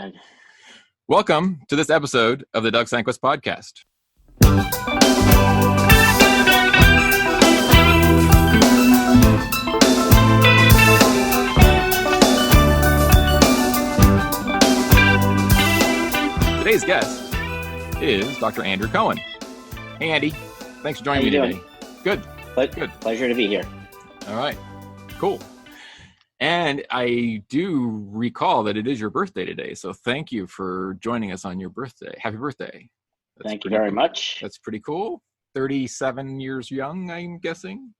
Doug. Welcome to this episode of the Doug Sanquist Podcast. Today's guest is Dr. Andrew Cohen. Hey, Andy. Thanks for joining me today. Good. Good. Pleasure to be here. All right. Cool. And I do recall that it is your birthday today, so thank you for joining us on your birthday. Happy birthday. Thank you very much. That's pretty cool. 37 years young, I'm guessing?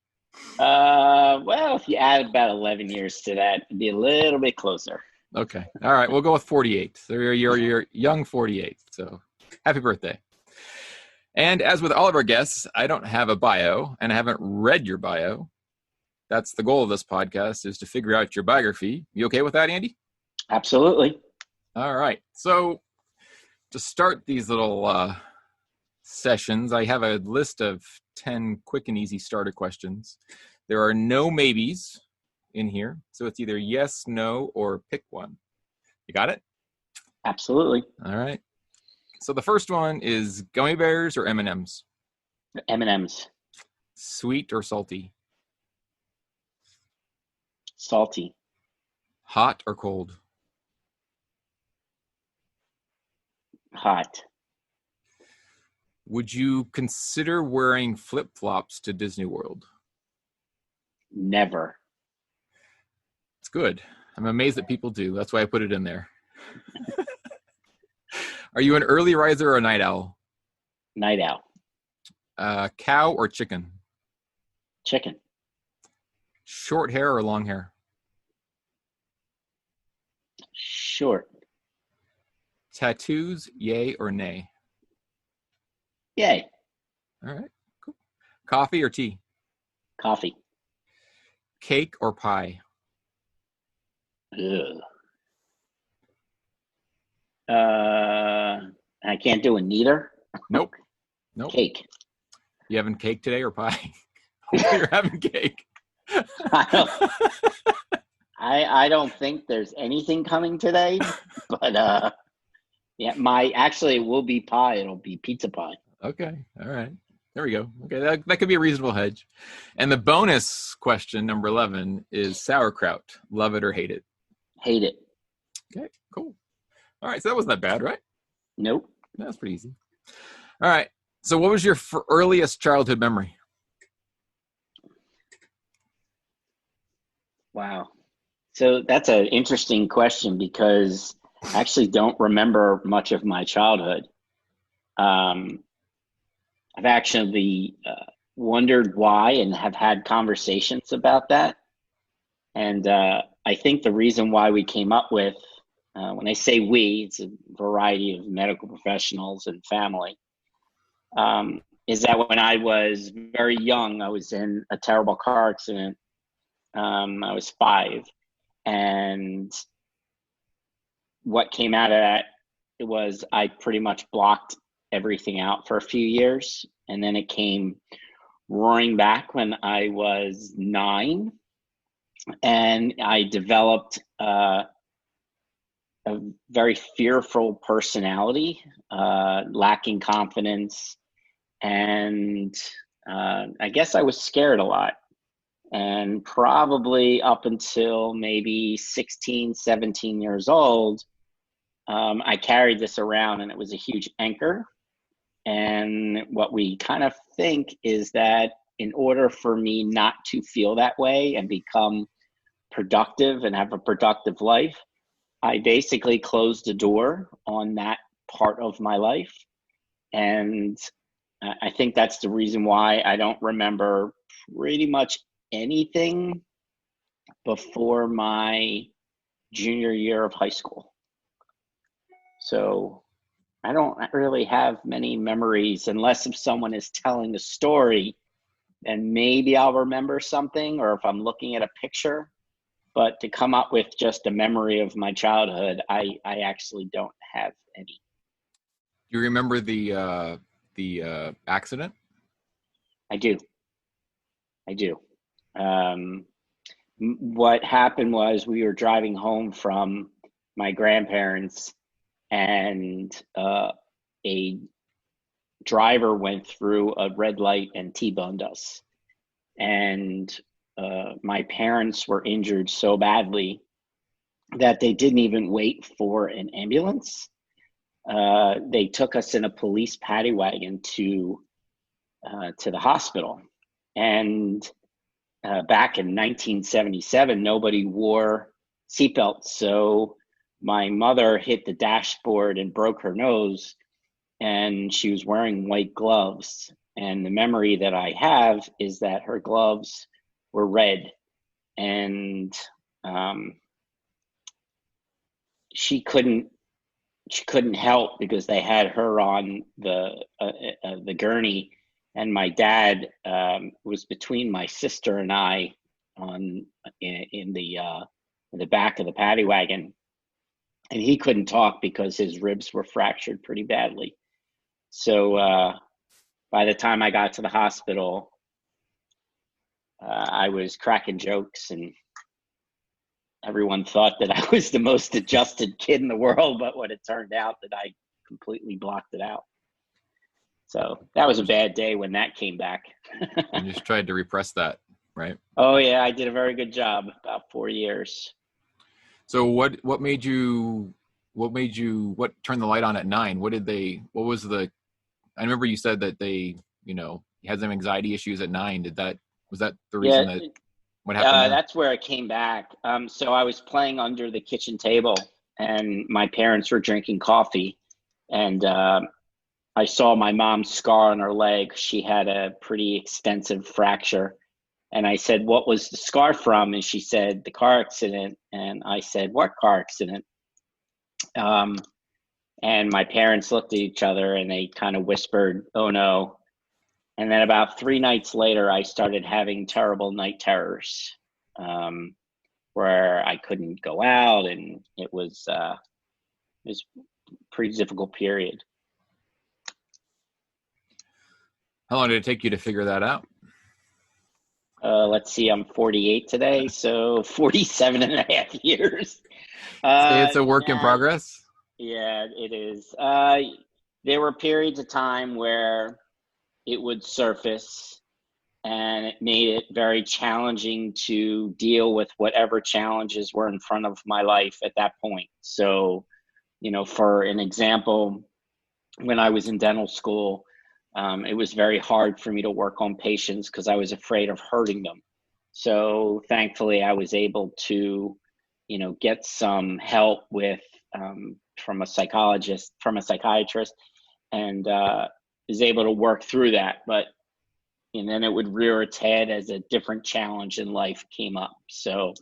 Well, if you add about 11 years to that, it'd be a little bit closer. Okay. All right. We'll go with 48. So you're young 48. So happy birthday. And as with all of our guests, I don't have a bio, and I haven't read your bio. That's the goal of this podcast, is to figure out your biography. You okay with that, Andy? Absolutely. All right. So to start these little sessions, I have a list of 10 quick and easy starter questions. There are no maybes in here, so it's either yes, no, or pick one. You got it? Absolutely. All right. So the first one is gummy bears or M&Ms? M&Ms. Sweet or salty? Salty. Hot or cold? Hot. Would you consider wearing flip-flops to Disney World? Never. It's good. I'm amazed that people do. That's why I put it in there. Are you an early riser or a night owl? Night owl. Cow or chicken? Chicken. Short hair or long hair? Short. Tattoos, yay or nay? Yay. All right, cool. Coffee or tea? Coffee. Cake or pie? Ugh. I can't do a neither. Nope. Cake. You having cake today or pie? Hopefully you're having cake. I don't think there's anything coming today, but yeah, it will be pie. It'll be pizza pie. Okay. All right. There we go. Okay. That could be a reasonable hedge. And the bonus question, number 11, is sauerkraut. Love it or hate it? Hate it. Okay. Cool. All right. So that wasn't that bad, right? Nope. That's pretty easy. All right. So what was your earliest childhood memory? Wow. So that's an interesting question because I actually don't remember much of my childhood. I've actually wondered why and have had conversations about that. And I think the reason why we came up with, when I say we, it's a variety of medical professionals and family, is that when I was very young, I was in a terrible car accident. I was 5, and what came out of that, it was I pretty much blocked everything out for a few years, and then it came roaring back when I was 9, and I developed a very fearful personality, lacking confidence, and I guess I was scared a lot. And probably up until maybe 16, 17 years old, I carried this around, and it was a huge anchor. And what we kind of think is that in order for me not to feel that way and become productive and have a productive life, I basically closed the door on that part of my life. And I think that's the reason why I don't remember pretty much anything before my junior year of high school. So I don't really have many memories unless if someone is telling a story, and maybe I'll remember something, or if I'm looking at a picture. But to come up with just a memory of my childhood, I actually don't have any. Do you remember the accident? I do. What happened was we were driving home from my grandparents, and a driver went through a red light and T-boned us. And my parents were injured so badly that they didn't even wait for an ambulance. They took us in a police paddy wagon to the hospital. And back in 1977, nobody wore seatbelts. So my mother hit the dashboard and broke her nose, and she was wearing white gloves. And the memory that I have is that her gloves were red, and she couldn't help because they had her on the gurney, and my dad was between my sister and I in the back of the paddy wagon, and he couldn't talk because his ribs were fractured pretty badly. So by the time I got to the hospital, I was cracking jokes, and everyone thought that I was the most adjusted kid in the world, but when it turned out that I completely blocked it out. So that was a bad day when that came back. You just tried to repress that, right? Oh yeah, I did a very good job, about 4 years. So what turned the light on at 9? I remember you said that they, you had some anxiety issues at 9. Was that the reason what happened? That's where it came back. So I was playing under the kitchen table, and my parents were drinking coffee, and I saw my mom's scar on her leg. She had a pretty extensive fracture. And I said, "What was the scar from?" And she said, "The car accident." And I said, "What car accident?" And my parents looked at each other and they kind of whispered, "Oh no." And then about 3 nights later, I started having terrible night terrors, where I couldn't go out, and it was a pretty difficult period. How long did it take you to figure that out? Let's see, I'm 48 today, so 47 and a half years. It's a work in progress? Yeah, it is. There were periods of time where it would surface, and it made it very challenging to deal with whatever challenges were in front of my life at that point. So, for an example, when I was in dental school, it was very hard for me to work on patients because I was afraid of hurting them. So thankfully, I was able to, get some help from a psychiatrist, and was able to work through that. And then it would rear its head as a different challenge in life came up. So,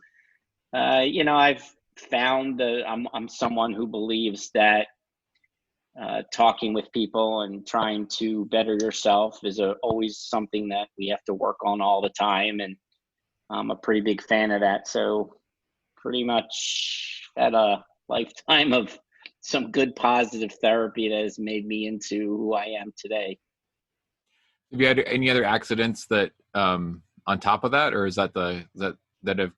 I've found that I'm someone who believes that talking with people and trying to better yourself is always something that we have to work on all the time. And I'm a pretty big fan of that. So pretty much had a lifetime of some good positive therapy that has made me into who I am today. Have you had any other accidents that on top of that, or is that that have,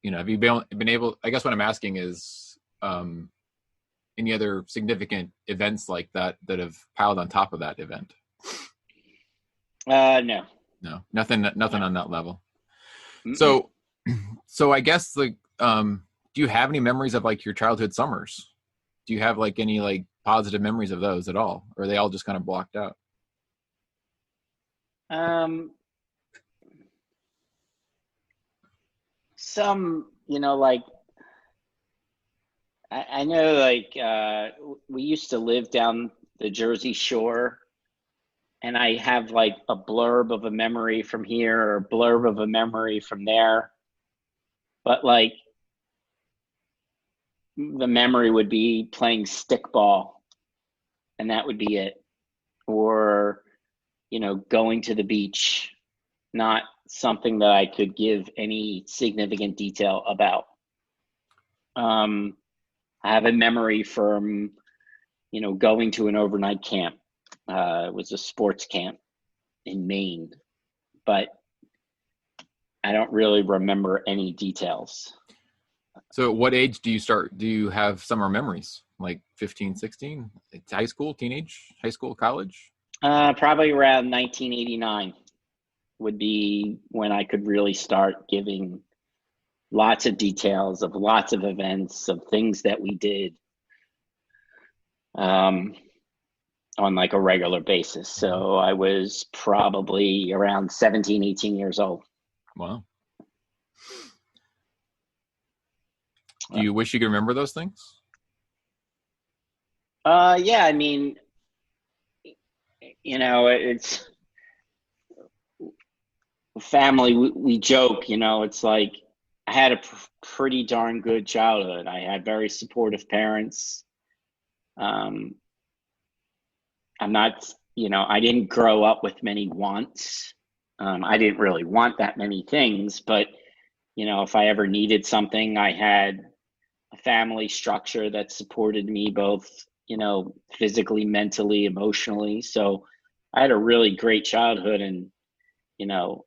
have you been able, I guess what I'm asking is, any other significant events like that have piled on top of that event? No, nothing on that level. Mm-mm. So I guess do you have any memories of your childhood summers? Do you have any positive memories of those at all? Or are they all just kind of blocked out? Some, I know we used to live down the Jersey Shore, and I have a blurb of a memory from here or a blurb of a memory from there. But the memory would be playing stickball, and that would be it. Or, going to the beach, not something that I could give any significant detail about. I have a memory from, going to an overnight camp. It was a sports camp in Maine, but I don't really remember any details. So at what age do you have summer memories? Like 15, 16? It's high school, teenage, high school, college? Probably around 1989 would be when I could really start giving lots of details of lots of events, of things that we did on like a regular basis. So I was probably around 17, 18 years old. Wow. Do you wish you could remember those things? Yeah, I mean, it's family. We joke, it's like I had a pretty darn good childhood. I had very supportive parents. Um, I'm not, I didn't grow up with many wants. I didn't really want that many things, but, if I ever needed something, I had a family structure that supported me both, physically, mentally, emotionally. So I had a really great childhood, and, you know,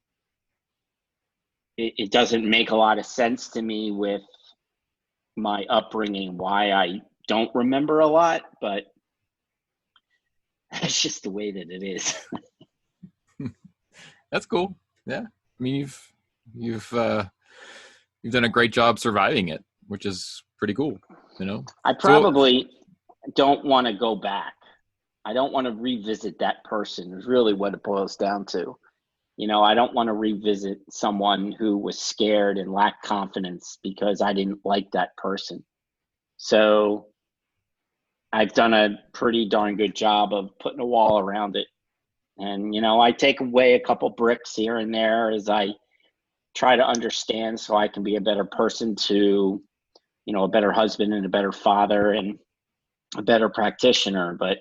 it doesn't make a lot of sense to me with my upbringing why I don't remember a lot, but that's just the way that it is. That's cool. Yeah. I mean, you've done a great job surviving it, which is pretty cool, I So, probably don't want to go back. I don't want to revisit that person, is really what it boils down to. I don't want to revisit someone who was scared and lacked confidence because I didn't like that person. So I've done a pretty darn good job of putting a wall around it. And, I take away a couple bricks here and there as I try to understand so I can be a better person to, a better husband and a better father and a better practitioner. But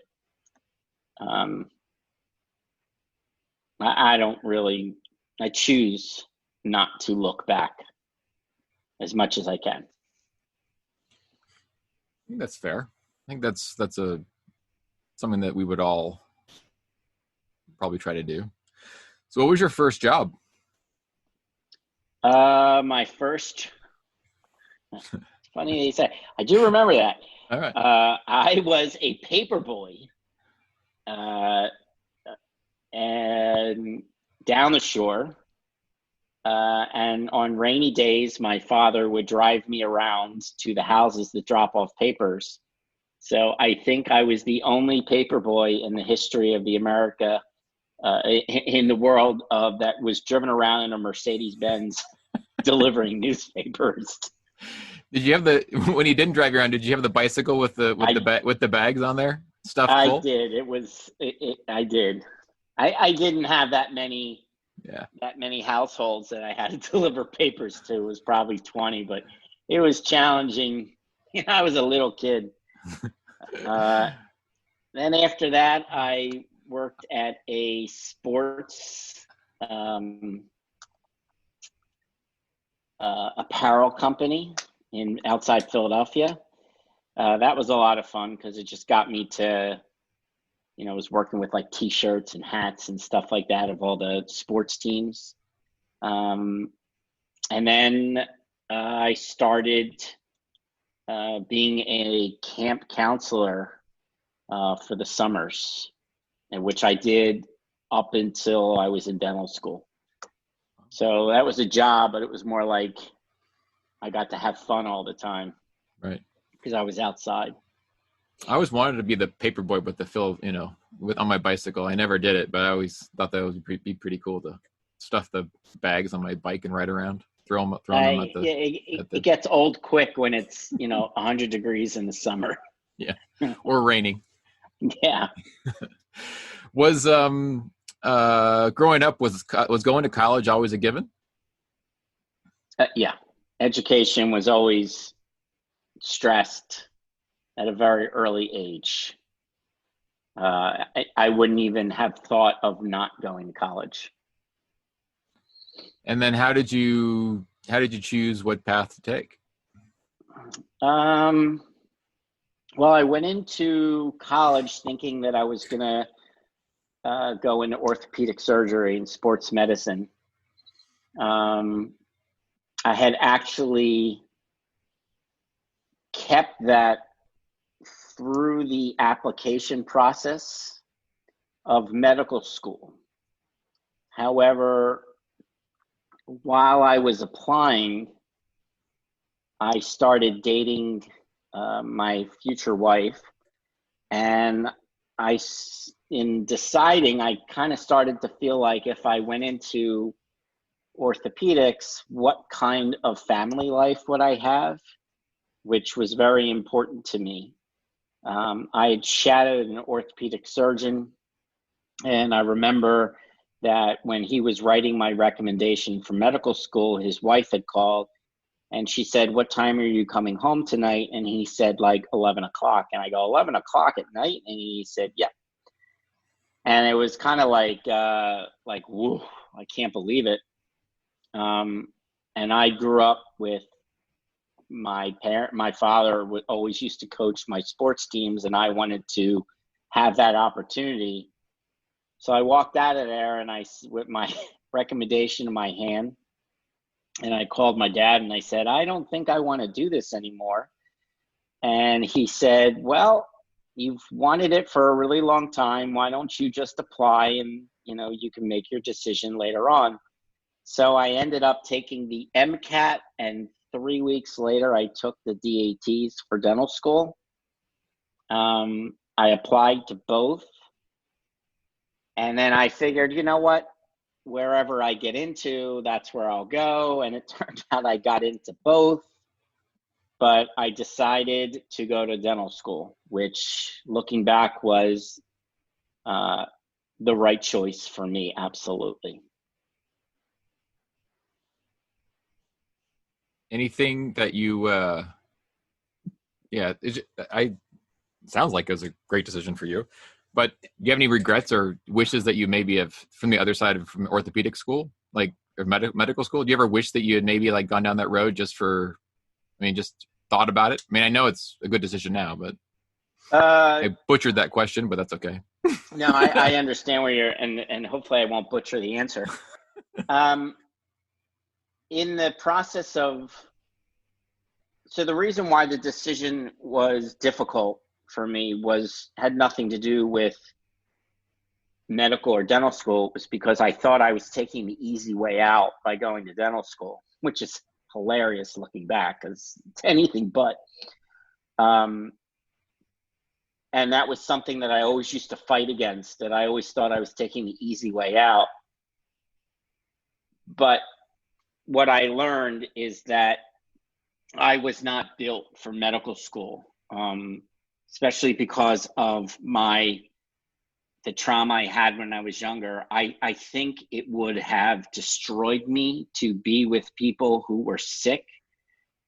I don't really, I choose not to look back as much as I can. I think that's fair. I think that's a something that we would all probably try to do. So what was your first job? My first, it's funny you say, I do remember that. All right. I was a paper boy, and down the shore. And on rainy days, my father would drive me around to the houses that drop off papers. So I think I was the only paper boy in the history of the America, in the world, that was driven around in a Mercedes Benz delivering newspapers. Did you have when he didn't drive you around? Did you have the bicycle with the bags on there stuffed I full? did. I did. I didn't have that many. Yeah. That many households that I had to deliver papers to. It was probably 20, but it was challenging. I was a little kid. Then after that, I worked at a sports apparel company outside Philadelphia. That was a lot of fun because it just got me to, I was working with like T-shirts and hats and stuff like that of all the sports teams. And then I started being a camp counselor for the summers, and which I did up until I was in dental school. So that was a job, but it was more like I got to have fun all the time. Right. Because I was outside. I always wanted to be the paper boy with the fill, on my bicycle. I never did it, but I always thought that would be pretty cool to stuff the bags on my bike and ride around, throw them at the. It gets old quick when it's 100 degrees in the summer. Yeah, or raining. Yeah. Was growing up was going to college always a given? Yeah, education was always stressed at a very early age. I wouldn't even have thought of not going to college. And then how did you choose what path to take? Well, I went into college thinking that I was gonna go into orthopedic surgery and sports medicine. I had actually kept that through the application process of medical school. However, while I was applying, I started dating my future wife, and in deciding, I kind of started to feel like if I went into orthopedics, what kind of family life would I have, which was very important to me. I had shadowed an orthopedic surgeon, and I remember that when he was writing my recommendation for medical school, his wife had called and she said, "What time are you coming home tonight?" And he said, like 11 o'clock. And I go, 11 o'clock at night? And he said, "Yeah." And it was kind of like, whoa, I can't believe it. And I grew up with my father always used to coach my sports teams, and I wanted to have that opportunity. So I walked out of there and with my recommendation in my hand, and I called my dad and I said, "I don't think I want to do this anymore." And he said, "Well, you've wanted it for a really long time. Why don't you just apply and, you can make your decision later on." So I ended up taking the MCAT, and 3 weeks later, I took the DATs for dental school. I applied to both. And then I figured, you know what? Wherever I get into, that's where I'll go. And it turned out I got into both. But I decided to go to dental school, which, looking back, was the right choice for me, absolutely. Anything that you, sounds like it was a great decision for you. But do you have any regrets or wishes that you maybe have from the other side of from orthopedic school, like or medical school? Do you ever wish that you had maybe like gone down that road just thought about it? I mean, I know it's a good decision now, but I butchered that question, but that's okay. No, I understand where you're, and hopefully I won't butcher the answer. In the process of, so the reason why the decision was difficult for me had nothing to do with medical or dental school. It was because I thought I was taking the easy way out by going to dental school, which is hilarious looking back because it's anything but. And that was something that I always used to fight against, that I always thought I was taking the easy way out. But what I learned is that I was not built for medical school, especially because of the trauma I had when I was younger. I think it would have destroyed me to be with people who were sick.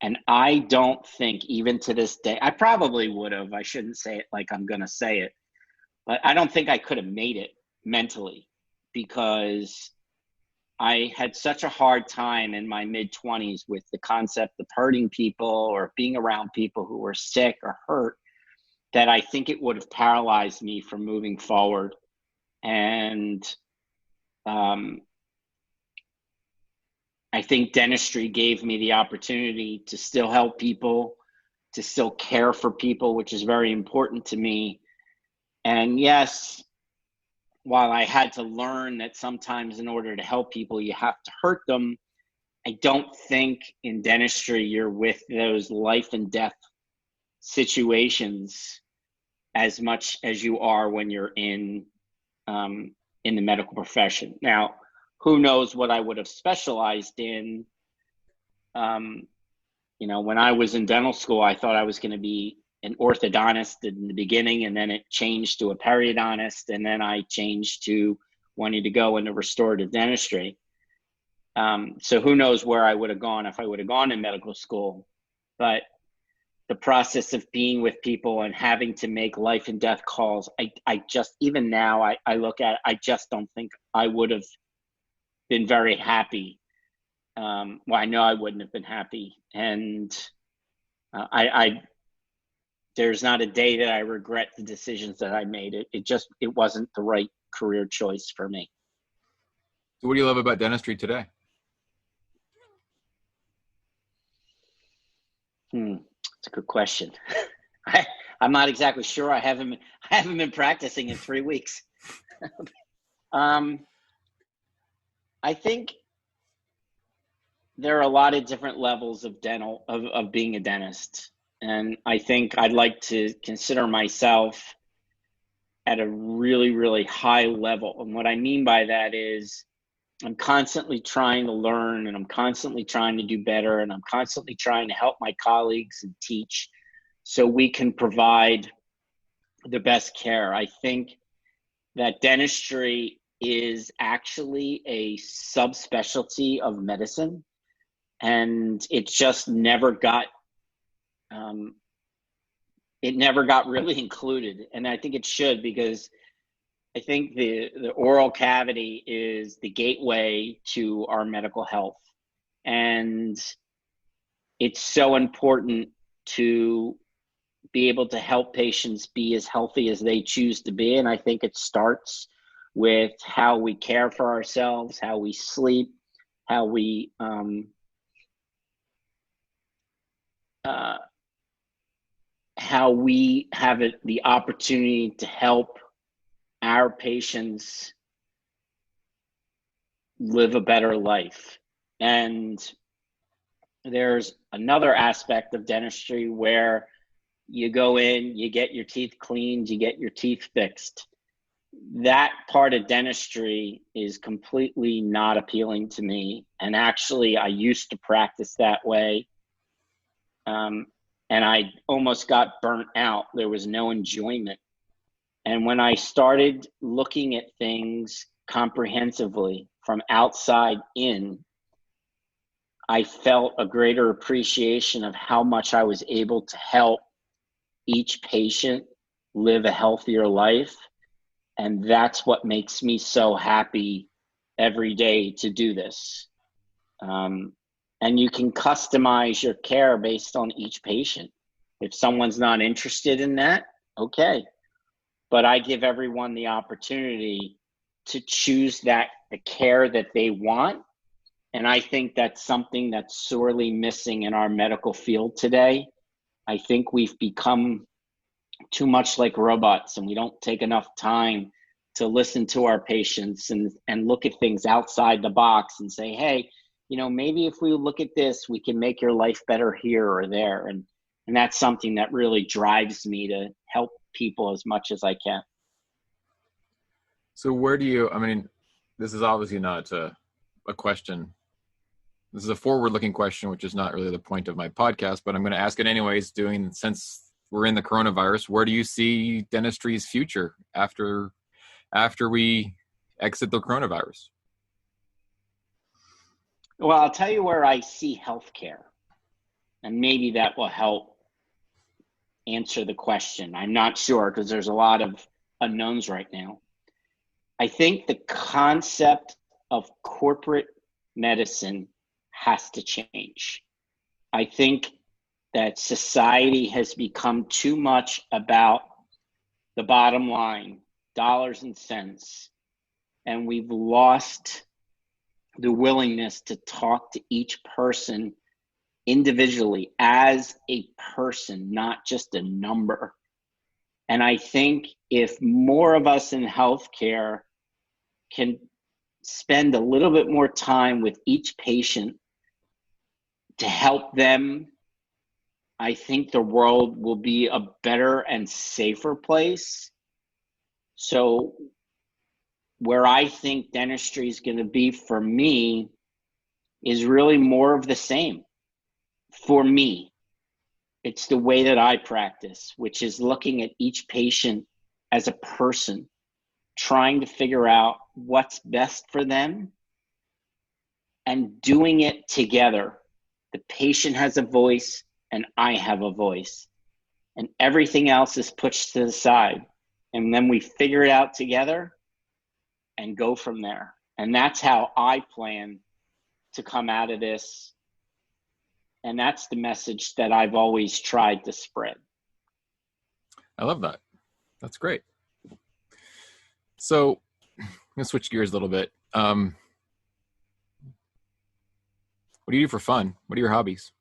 And I don't think, even to this day, I probably would have. I shouldn't say it like I'm going to say it, but I don't think I could have made it mentally, because I had such a hard time in my mid-20s with the concept of hurting people or being around people who were sick or hurt, that I think it would have paralyzed me from moving forward. And I think dentistry gave me the opportunity to still help people, to still care for people, which is very important to me. And yes, while I had to learn that sometimes in order to help people, you have to hurt them, I don't think in dentistry you're with those life and death situations as much as you are when you're in the medical profession. Now, who knows what I would have specialized in. When I was in dental school, I thought I was going to be an orthodontist in the beginning, and then it changed to a periodontist, and then I changed to wanting to go into restorative dentistry. So who knows where I would have gone if I would have gone in medical school. But the process of being with people and having to make life and death calls, I just, even now, I look at it, I just don't think I would have been very happy. Well, I know I wouldn't have been happy. And there's not a day that I regret the decisions that I made. It wasn't the right career choice for me. So what do you love about dentistry today? It's a good question. I, I'm not exactly sure. I haven't been practicing in 3 weeks. um, I think there are a lot of different levels of being a dentist. And I think I'd like to consider myself at a really, really high level. And what I mean by that is I'm constantly trying to learn, and I'm constantly trying to do better, and I'm constantly trying to help my colleagues and teach so we can provide the best care. I think that dentistry is actually a subspecialty of medicine, and it just um, never got really included. And I think it should, because I think the oral cavity is the gateway to our medical health. And it's so important to be able to help patients be as healthy as they choose to be. And I think it starts with how we care for ourselves, how we sleep, how we have the opportunity to help our patients live a better life. And there's another aspect of dentistry where you go in, you get your teeth cleaned, you get your teeth fixed. That part of dentistry is completely not appealing to me. And actually, I used to practice that way. And I almost got burnt out. There was no enjoyment. And when I started looking at things comprehensively from outside in, I felt a greater appreciation of how much I was able to help each patient live a healthier life. And that's what makes me so happy every day to do this. And you can customize your care based on each patient. If someone's not interested in that, okay. But I give everyone the opportunity to choose the care that they want. And I think that's something that's sorely missing in our medical field today. I think we've become too much like robots, and we don't take enough time to listen to our patients and look at things outside the box and say, hey, maybe if we look at this, we can make your life better here or there. And that's something that really drives me to help people as much as I can. So this is obviously not a question. This is a forward-looking question, which is not really the point of my podcast, but I'm going to ask it anyways, since we're in the coronavirus. Where do you see dentistry's future after we exit the coronavirus? Well, I'll tell you where I see healthcare, and maybe that will help answer the question. I'm not sure, because there's a lot of unknowns right now. I think the concept of corporate medicine has to change. I think that society has become too much about the bottom line, dollars and cents, and we've lost the willingness to talk to each person individually as a person, not just a number. And I think if more of us in healthcare can spend a little bit more time with each patient to help them, I think the world will be a better and safer place. So where I think dentistry is going to be for me is really more of the same. For me, it's the way that I practice, which is looking at each patient as a person, trying to figure out what's best for them and doing it together. The patient has a voice and I have a voice, and everything else is pushed to the side. And then we figure it out together and go from there. And that's how I plan to come out of this. And that's the message that I've always tried to spread. I love that. That's great. So I'm going to switch gears a little bit. What do you do for fun? What are your hobbies?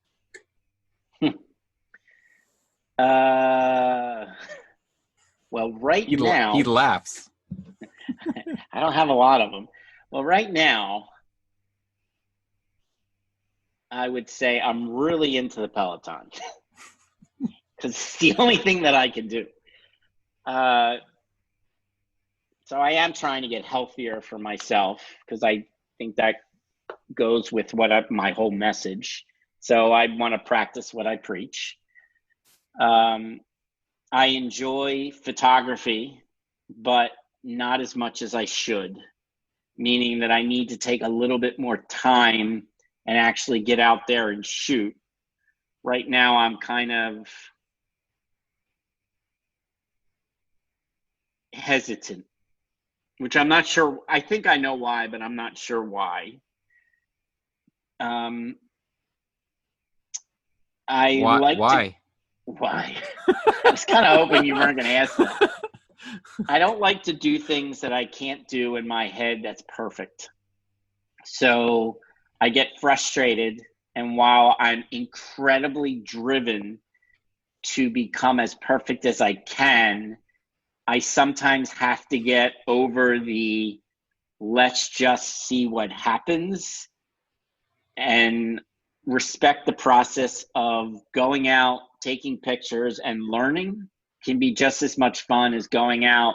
Uh, well, right He now, laughs. I don't have a lot of them. Well, right now, I would say I'm really into the Peloton because it's the only thing that I can do. Uh, so I am trying to get healthier for myself because I think that goes with my whole message. So I want to practice what I preach. Um, I enjoy photography, but not as much as I should, meaning that I need to take a little bit more time and actually get out there and shoot. Right now, I'm kind of hesitant, which I'm not sure. I think I know why, but I'm not sure why. Um, I Why? like to, Why? why? I was kind of hoping you weren't going to ask that. I don't like to do things that I can't do in my head that's perfect. So I get frustrated. And while I'm incredibly driven to become as perfect as I can, I sometimes have to get over the let's just see what happens and respect the process of going out, taking pictures, and learning can be just as much fun as going out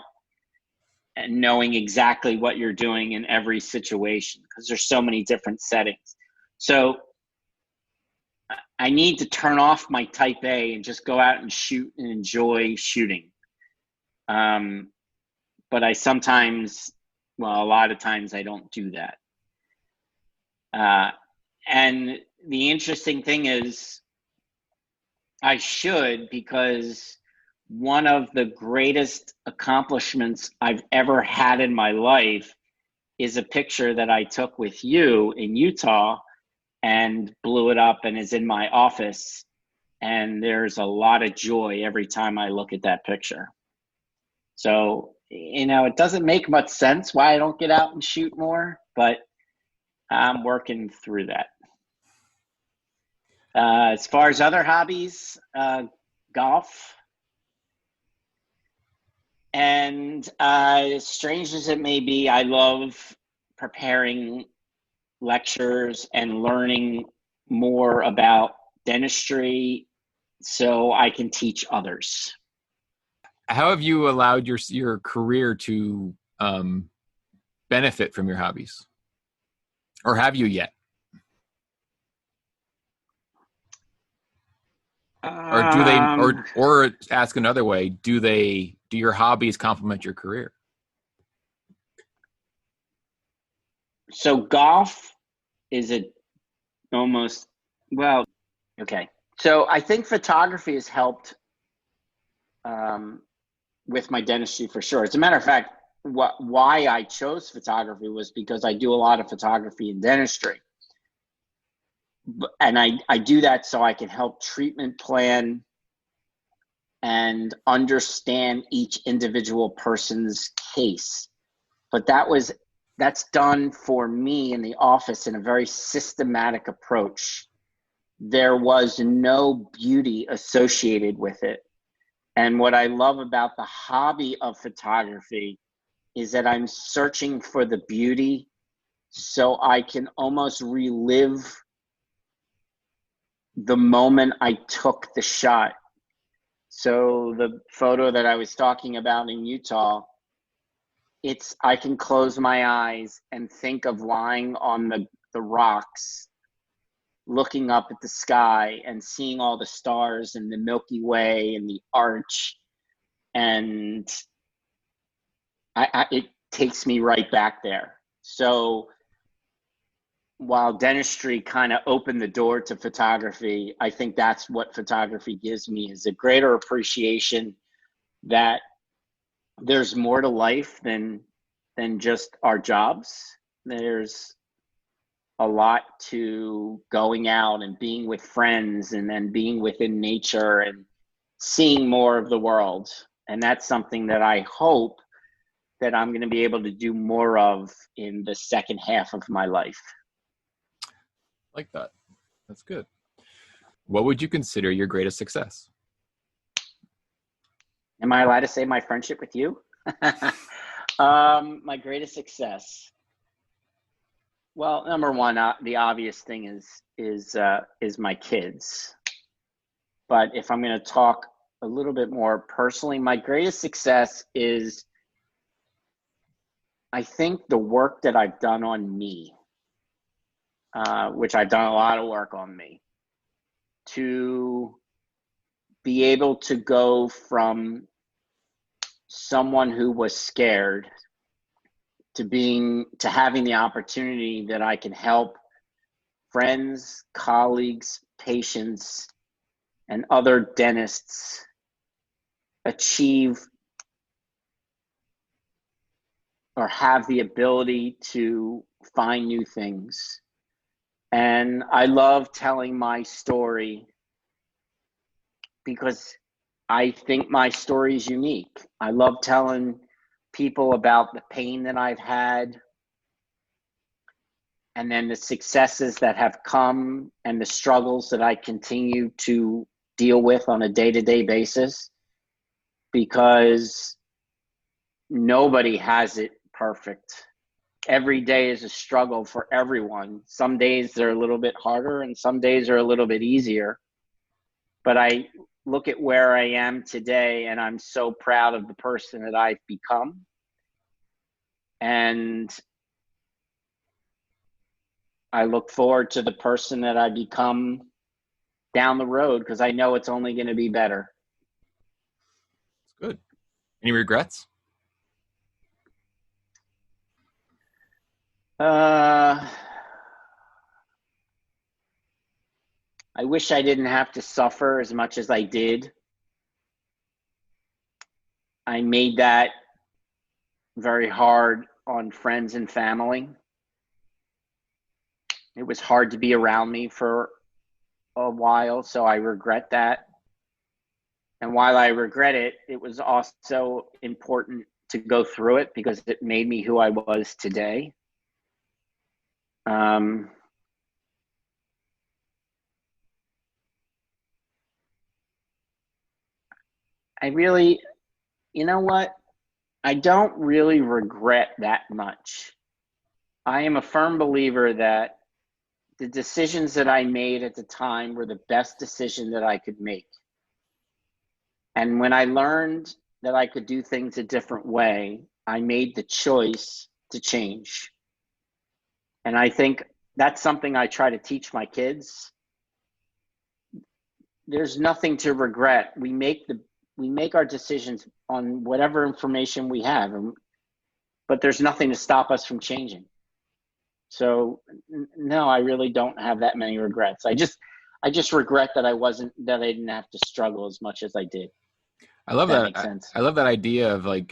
and knowing exactly what you're doing in every situation because there's so many different settings. So I need to turn off my type A and just go out and shoot and enjoy shooting. But I sometimes, well, a lot of times I don't do that. And the interesting thing is I should, because one of the greatest accomplishments I've ever had in my life is a picture that I took with you in Utah and blew it up and is in my office. And there's a lot of joy every time I look at that picture. So, it doesn't make much sense why I don't get out and shoot more, but I'm working through that. As far as other hobbies, golf. And as strange as it may be, I love preparing lectures and learning more about dentistry so I can teach others. How have you allowed your career to benefit from your hobbies, or have you yet? Or do they, or ask another way, do your hobbies complement your career? So golf is almost, well, okay. So I think photography has helped with my dentistry for sure. As a matter of fact, why I chose photography was because I do a lot of photography in dentistry. And I do that so I can help treatment plan and understand each individual person's case. But that's done for me in the office in a very systematic approach. There was no beauty associated with it. And what I love about the hobby of photography is that I'm searching for the beauty so I can almost relive the moment I took the shot. So the photo that I was talking about in Utah, I can close my eyes and think of lying on the rocks, looking up at the sky and seeing all the stars and the Milky Way and the arch. And it takes me right back there. So while dentistry kind of opened the door to photography, I think that's what photography gives me, is a greater appreciation that there's more to life than just our jobs. There's a lot to going out and being with friends and then being within nature and seeing more of the world. And that's something that I hope that I'm going to be able to do more of in the second half of my life. Like that. That's good. What would you consider your greatest success? Am I allowed to say my friendship with you? My greatest success. Well, number one, the obvious thing is my kids. But if I'm going to talk a little bit more personally, my greatest success is, I think, the work that I've done on me, which I've done a lot of work on me, to be able to go from someone who was scared to having the opportunity that I can help friends, colleagues, patients, and other dentists achieve or have the ability to find new things. And I love telling my story because I think my story is unique. I love telling people about the pain that I've had, and then the successes that have come and the struggles that I continue to deal with on a day-to-day basis, because nobody has it perfect. Every day is a struggle for everyone. Some days they're a little bit harder and some days are a little bit easier. But I look at where I am today and I'm so proud of the person that I've become. And I look forward to the person that I become down the road, because I know it's only going to be better. It's good. Any regrets? I wish I didn't have to suffer as much as I did. I made that very hard on friends and family. It was hard to be around me for a while, so I regret that. And while I regret it, it was also important to go through it because it made me who I was today. I really, you know what? I don't really regret that much. I am a firm believer that the decisions that I made at the time were the best decision that I could make. And when I learned that I could do things a different way, I made the choice to change. And I think that's something I try to teach my kids. There's nothing to regret. We make our decisions on whatever information we have, but there's nothing to stop us from changing. So no, I really don't have that many regrets. I just regret that I didn't have to struggle as much as I did. I love that. Makes sense. I love that idea of like,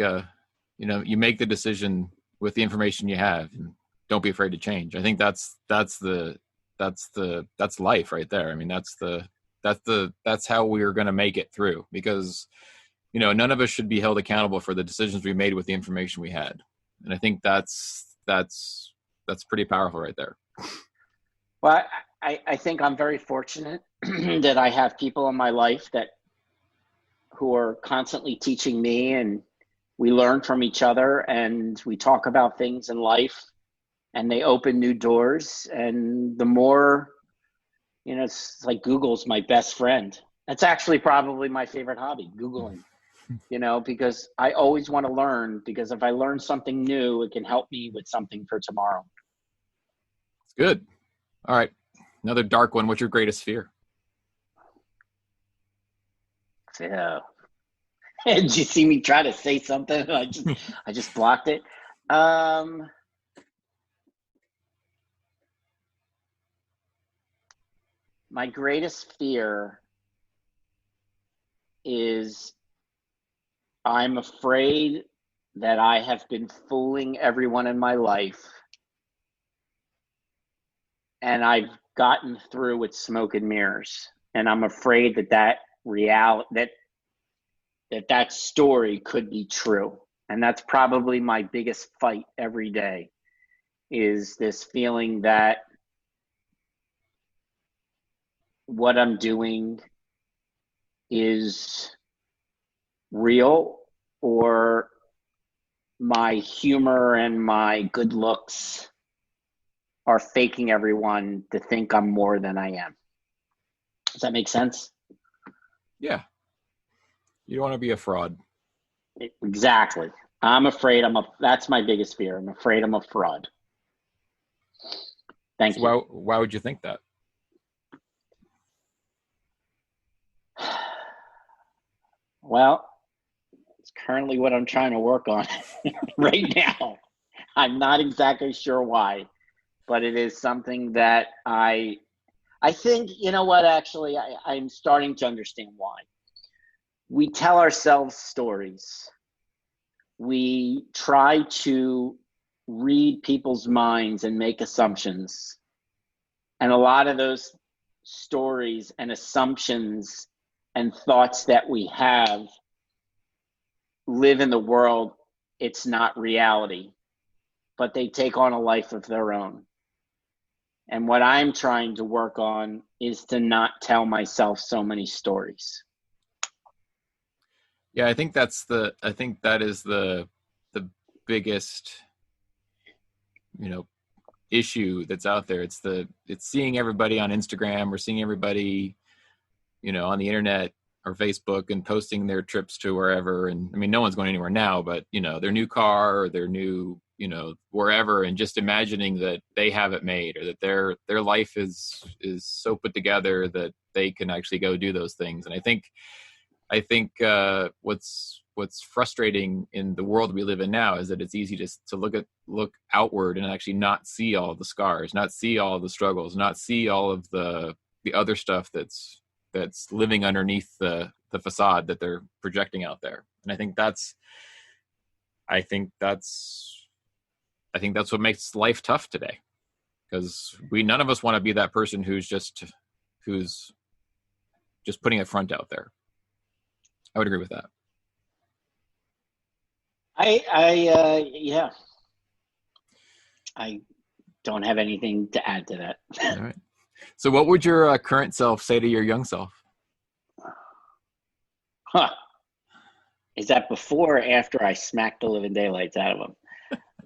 you make the decision with the information you have, and don't be afraid to change. I think that's life right there. I mean, that's how we're going to make it through, because, none of us should be held accountable for the decisions we made with the information we had. And I think that's pretty powerful right there. Well, I think I'm very fortunate that I have people in my life who are constantly teaching me, and we learn from each other and we talk about things in life, and they open new doors. And the more, it's like Google's my best friend. That's actually probably my favorite hobby, Googling, because I always want to learn, because if I learn something new, it can help me with something for tomorrow. It's good. All right. Another dark one. What's your greatest fear? Yeah. Did you see me try to say something? I just blocked it. My greatest fear is, I'm afraid that I have been fooling everyone in my life, and I've gotten through with smoke and mirrors. And I'm afraid that story could be true. And that's probably my biggest fight every day, is this feeling that what I'm doing is real, or my humor and my good looks are faking everyone to think I'm more than I am. Does that make sense? Yeah. You don't want to be a fraud. Exactly. I'm afraid that's my biggest fear. I'm afraid I'm a fraud. Thank So you. why would you think that? Well, it's currently what I'm trying to work on right now. I'm not exactly sure why, but it is something that I think, you know what, actually, I'm starting to understand why. We tell ourselves stories. We try to read people's minds and make assumptions. And a lot of those stories and assumptions and thoughts that we have live in the world. It's not reality, but they take on a life of their own. And what I'm trying to work on is to not tell myself so many stories. Yeah, I think that is the biggest, issue that's out there. It's seeing everybody on Instagram or seeing everybody, on the internet or Facebook and posting their trips to wherever. And I mean, no one's going anywhere now, but their new car or their new, wherever, and just imagining that they have it made, or that their life is so put together that they can actually go do those things. And I think what's frustrating in the world we live in now is that it's easy to look outward and actually not see all the scars, not see all the struggles, not see all of the other stuff that's living underneath the facade that they're projecting out there. And I think that's what makes life tough today, because none of us want to be that person who's just putting a front out there. I would agree with that. Yeah. I don't have anything to add to that. All right. So what would your current self say to your young self? Huh. Is that before or after I smacked the living daylights out of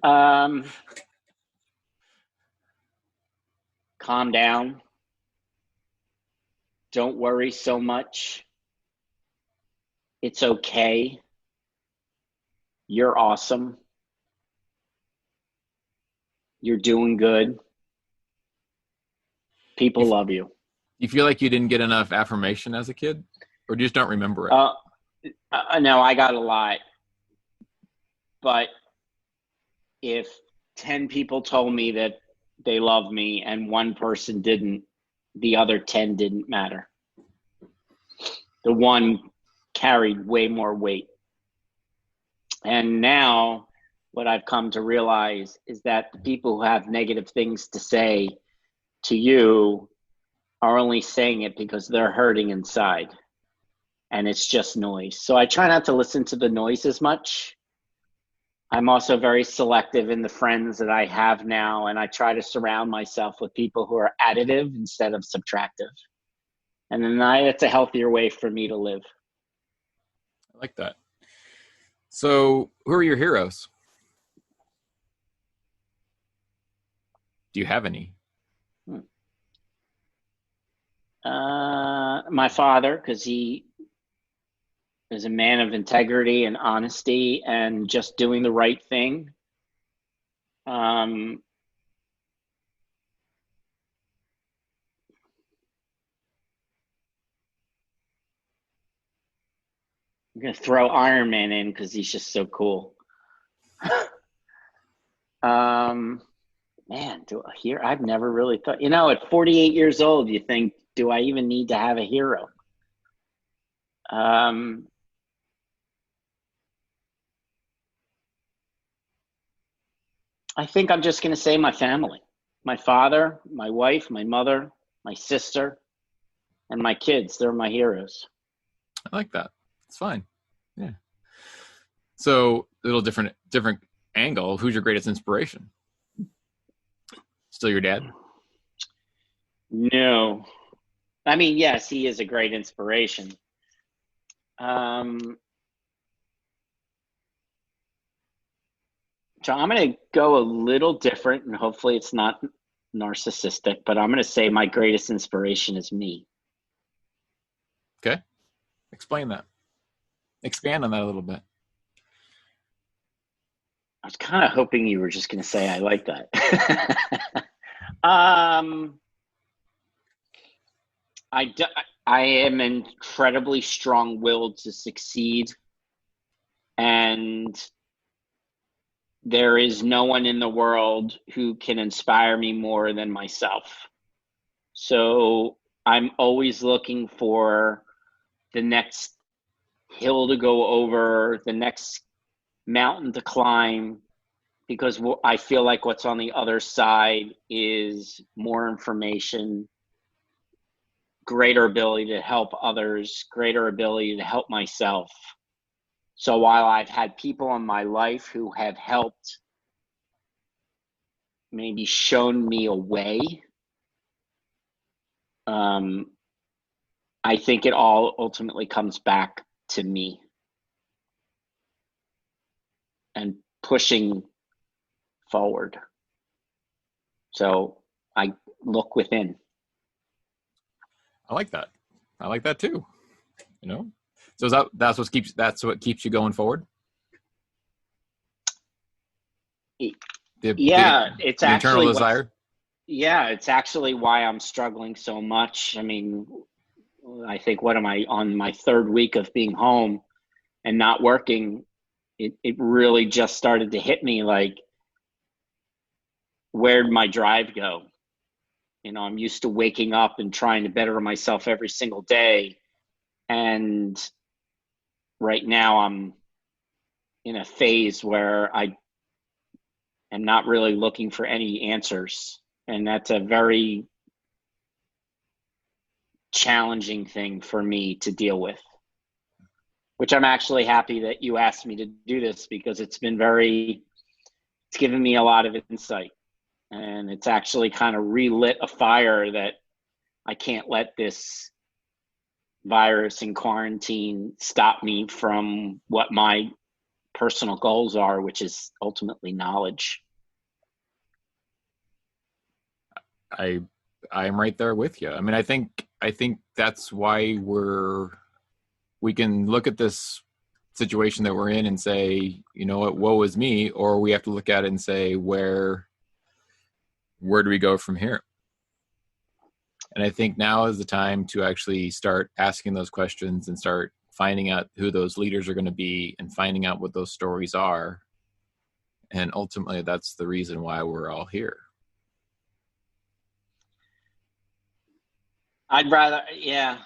him? Calm down. Don't worry so much. It's okay. You're awesome. You're doing good. People love you. You feel like you didn't get enough affirmation as a kid, or you just don't remember it? No, I got a lot. But if 10 people told me that they love me and one person didn't, the other 10 didn't matter. The one carried way more weight. And now what I've come to realize is that the people who have negative things to say to you are only saying it because they're hurting inside. And it's just noise. So I try not to listen to the noise as much. I'm also very selective in the friends that I have now, and I try to surround myself with people who are additive instead of subtractive. And then it's a healthier way for me to live. I like that. So who are your heroes? Do you have any? My father, because he is a man of integrity and honesty and just doing the right thing. I'm going to throw Iron Man in because he's just so cool. Man, I've never really thought, at 48 years old, you think, do I even need to have a hero? I think I'm just going to say my family, my father, my wife, my mother, my sister, and my kids. They're my heroes. I like that. It's fine. Yeah. So a little different angle. Who's your greatest inspiration? Still your dad? No. I mean, yes, he is a great inspiration. So I'm going to go a little different, and hopefully it's not narcissistic, but I'm going to say my greatest inspiration is me. Okay. Explain that. Expand on that a little bit. I was kind of hoping you were just going to say I like that. um, I am incredibly strong-willed to succeed, and there is no one in the world who can inspire me more than myself. So I'm always looking for the next hill to go over, the next mountain to climb, because I feel like what's on the other side is more information, greater ability to help others, greater ability to help myself. So while I've had people in my life who have helped, maybe shown me a way, I think it all ultimately comes back to me and pushing forward. So I look within. I like that. I like that too. You know, so that's what keeps you going forward. It's the actually internal desire. Yeah, it's actually why I'm struggling so much. I mean, I think, what am I, on my third week of being home and not working? It really just started to hit me like, where'd my drive go? You know, I'm used to waking up and trying to better myself every single day. And right now I'm in a phase where I am not really looking for any answers. And that's a very challenging thing for me to deal with, which I'm actually happy that you asked me to do this, because it's given me a lot of insight. And it's actually kind of relit a fire that I can't let this virus and quarantine stop me from what my personal goals are, which is ultimately knowledge. I'm right there with you. I mean, I think that's why we can look at this situation that we're in and say, you know what, woe is me, or we have to look at it and say, where do we go from here? And I think now is the time to actually start asking those questions and start finding out who those leaders are going to be and finding out what those stories are. And ultimately, that's the reason why we're all here. I'd rather, yeah.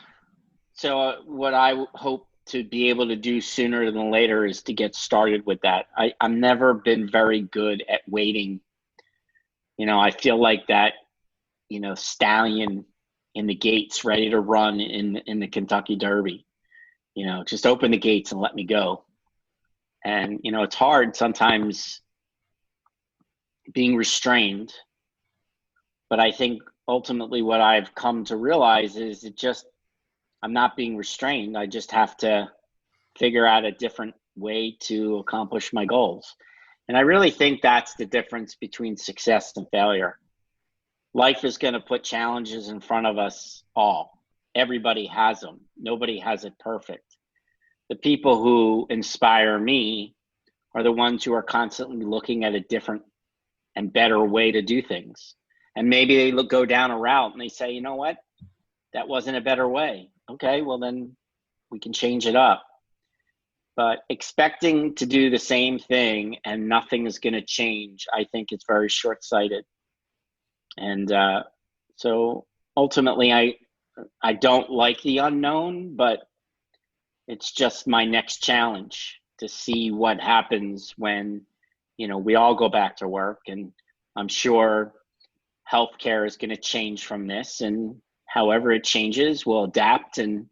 So what I hope to be able to do sooner than later is to get started with that. I've never been very good at waiting. You know, I feel like that, stallion in the gates ready to run in the Kentucky Derby. You know, just open the gates and let me go. And, it's hard sometimes being restrained. But I think ultimately what I've come to realize is I'm not being restrained. I just have to figure out a different way to accomplish my goals. And I really think that's the difference between success and failure. Life is going to put challenges in front of us all. Everybody has them. Nobody has it perfect. The people who inspire me are the ones who are constantly looking at a different and better way to do things. And maybe they go down a route and they say, you know what? That wasn't a better way. Okay, well then we can change it up. But expecting to do the same thing and nothing is going to change, I think it's very short-sighted. And so ultimately, I don't like the unknown, but it's just my next challenge to see what happens when, we all go back to work. And I'm sure healthcare is going to change from this, and however it changes, we'll adapt. And,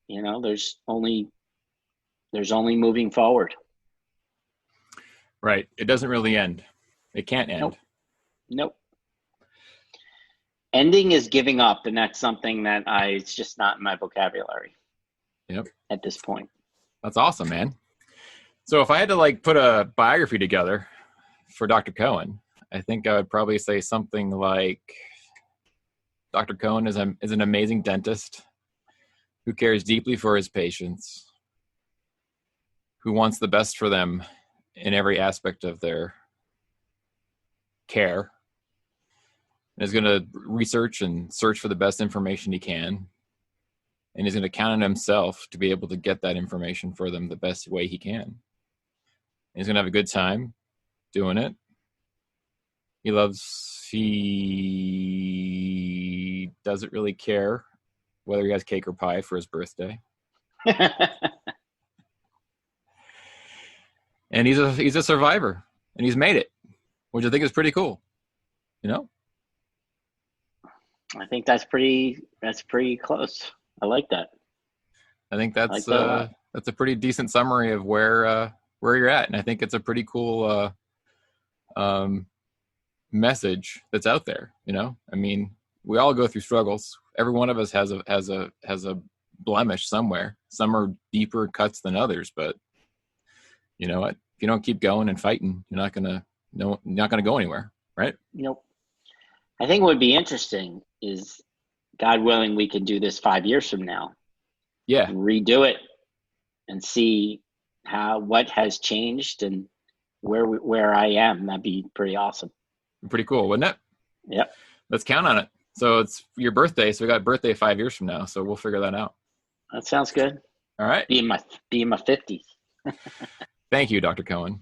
there's only moving forward. Right. It doesn't really end. It can't end. Nope. Ending is giving up, and that's something that it's just not in my vocabulary. Yep. At this point. That's awesome, man. So if I had to put a biography together, for Dr. Cohen, I think I would probably say something like, Dr. Cohen is an amazing dentist who cares deeply for his patients, who wants the best for them in every aspect of their care, and is going to research and search for the best information he can, and he's going to count on himself to be able to get that information for them the best way he can. And he's going to have a good time doing it. He doesn't really care whether he has cake or pie for his birthday. And he's a survivor, and he's made it, which I think is pretty cool. You know? I think that's pretty close. I like that. I think that's a pretty decent summary of where you're at, and I think it's a pretty cool message that's out there. You know, I mean, we all go through struggles. Every one of us has a blemish somewhere. Some are deeper cuts than others, but you know what? If you don't keep going and fighting, you're not gonna go anywhere, right? Nope. I think what would be interesting is, God willing, we can do this 5 years from now. Yeah. And redo it and see what has changed and where I am. That'd be pretty awesome. Pretty cool, wouldn't it? Yep. Let's count on it. So it's your birthday. So we got birthday 5 years from now. So we'll figure that out. That sounds good. All right. Be in my 50s. Thank you, Dr. Cohen.